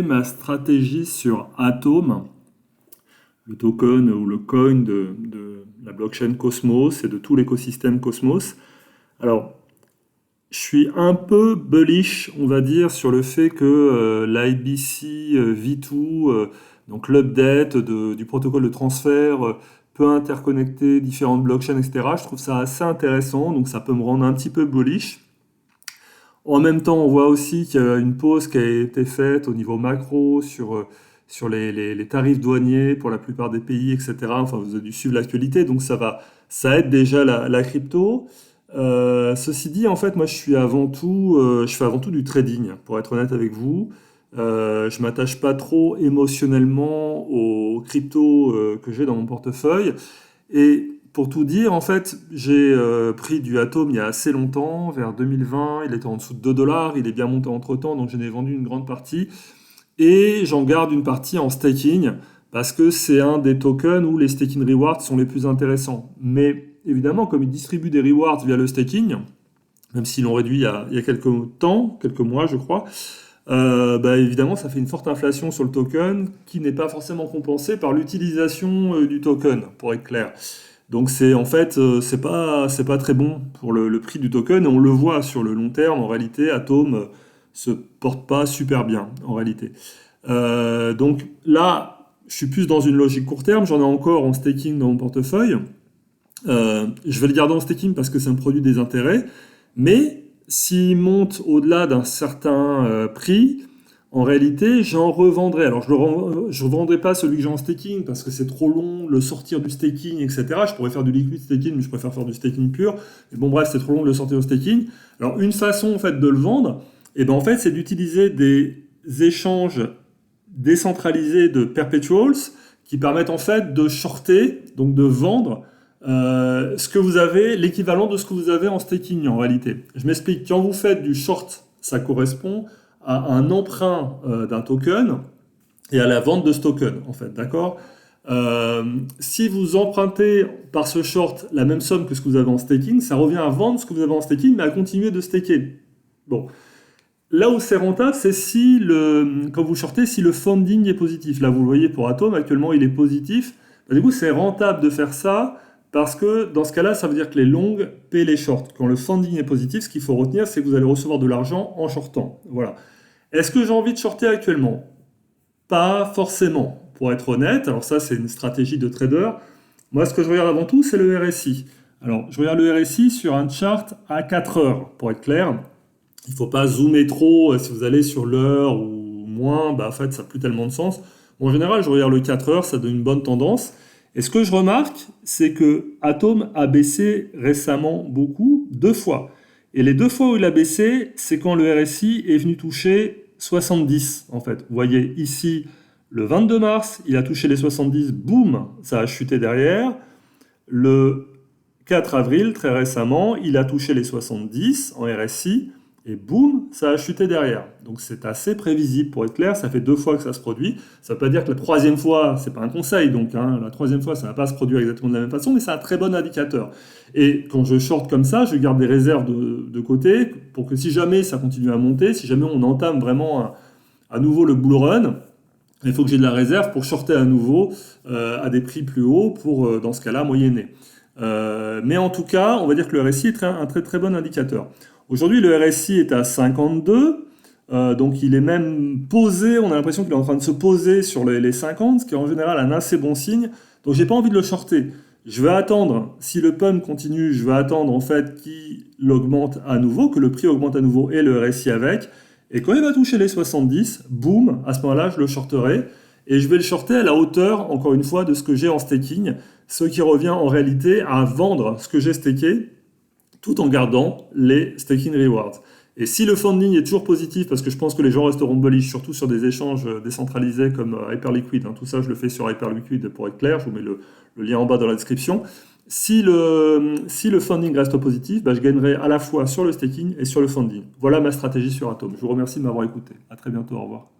ma stratégie sur Atom, le token ou le coin de la blockchain Cosmos et de tout l'écosystème Cosmos. Alors, je suis un peu bullish, on va dire, sur le fait que l'IBC V2, donc l'update du protocole de transfert, peut interconnecter différentes blockchains, etc. Je trouve ça assez intéressant, donc ça peut me rendre un petit peu bullish. En même temps, on voit aussi qu'il y a une pause qui a été faite au niveau macro sur les tarifs douaniers pour la plupart des pays, etc. Enfin, vous avez dû suivre l'actualité, donc ça aide déjà la crypto. Ceci dit, en fait, moi, je fais avant tout du trading, pour être honnête avec vous. Je m'attache pas trop émotionnellement aux cryptos que j'ai dans mon portefeuille. Et pour tout dire, en fait, j'ai pris du Atom il y a assez longtemps, vers 2020, il était en dessous de 2 dollars, il est bien monté entre-temps, donc j'en ai vendu une grande partie. Et j'en garde une partie en staking, parce que c'est un des tokens où les staking rewards sont les plus intéressants. Mais évidemment, comme ils distribuent des rewards via le staking, même s'ils l'ont réduit il y a quelques temps, quelques mois je crois, bah évidemment ça fait une forte inflation sur le token qui n'est pas forcément compensée par l'utilisation du token, pour être clair. Donc c'est pas très bon pour le prix du token et on le voit sur le long terme. En réalité, Atom se porte pas super bien en réalité. Donc là, je suis plus dans une logique court terme. J'en ai encore en staking dans mon portefeuille. Je vais le garder en staking parce que ça me produit des intérêts. Mais s'il monte au-delà d'un certain prix, en réalité, j'en revendrai. Alors, je ne revendrai pas celui que j'ai en staking parce que c'est trop long, le sortir du staking, etc. Je pourrais faire du liquid staking, mais je préfère faire du staking pur. Mais bon, bref, c'est trop long de le sortir du staking. Alors, une façon, en fait, de le vendre, eh ben, en fait, c'est d'utiliser des échanges décentralisés de perpetuals qui permettent, en fait, de shorter, donc de vendre ce que vous avez, l'équivalent de ce que vous avez en staking, en réalité. Je m'explique. Quand vous faites du short, ça correspond à un emprunt d'un token et à la vente de ce token, en fait, d'accord. Si vous empruntez par ce short la même somme que ce que vous avez en staking, ça revient à vendre ce que vous avez en staking, mais à continuer de staker. Bon. Là où c'est rentable, c'est quand vous shortez, si le funding est positif. Là, vous le voyez pour Atom, actuellement, il est positif. Du coup, c'est rentable de faire ça parce que dans ce cas-là, ça veut dire que les longues paient les shorts. Quand le funding est positif, ce qu'il faut retenir, c'est que vous allez recevoir de l'argent en shortant. Voilà. Est-ce que j'ai envie de shorter actuellement? Pas forcément, pour être honnête. Alors ça, c'est une stratégie de trader. Moi, ce que je regarde avant tout, c'est le RSI. Alors, je regarde le RSI sur un chart à 4 heures, pour être clair. Il ne faut pas zoomer trop. Si vous allez sur l'heure ou moins, bah, en fait, ça n'a plus tellement de sens. Bon, en général, je regarde le 4 heures, ça donne une bonne tendance. Et ce que je remarque, c'est que Atom a baissé récemment beaucoup, 2 fois. Et les 2 fois où il a baissé, c'est quand le RSI est venu toucher 70, en fait. Vous voyez ici, le 22 mars, il a touché les 70, boum, ça a chuté derrière. Le 4 avril, très récemment, il a touché les 70 en RSI, et boum, ça a chuté derrière. Donc c'est assez prévisible, pour être clair, ça fait 2 fois que ça se produit. Ça ne veut pas dire que la troisième fois, c'est pas un conseil, donc la troisième fois, ça ne va pas se produire exactement de la même façon, mais c'est un très bon indicateur. Et quand je short comme ça, je garde des réserves de côté pour que si jamais ça continue à monter, si jamais on entame vraiment à nouveau le bull run, il faut que j'ai de la réserve pour shorter à nouveau à des prix plus hauts pour, dans ce cas-là, moyenner. Mais en tout cas, on va dire que le RSI est un très très bon indicateur. Aujourd'hui, le RSI est à 52, donc il est même posé, on a l'impression qu'il est en train de se poser sur les 50, ce qui est en général un assez bon signe. Donc j'ai pas envie de le shorter. Je vais attendre, si le pump continue, je vais attendre en fait qu'il augmente à nouveau, que le prix augmente à nouveau et le RSI avec. Et quand il va toucher les 70, boum, à ce moment-là, je le shorterai. Et je vais le shorter à la hauteur, encore une fois, de ce que j'ai en staking, ce qui revient en réalité à vendre ce que j'ai staké, tout en gardant les staking rewards. Et si le funding est toujours positif, parce que je pense que les gens resteront bullish, surtout sur des échanges décentralisés comme Hyperliquid, tout ça je le fais sur Hyperliquid pour être clair, je vous mets le lien en bas dans la description. Si le funding reste positif, je gagnerai à la fois sur le staking et sur le funding. Voilà ma stratégie sur Atom. Je vous remercie de m'avoir écouté. À très bientôt, au revoir.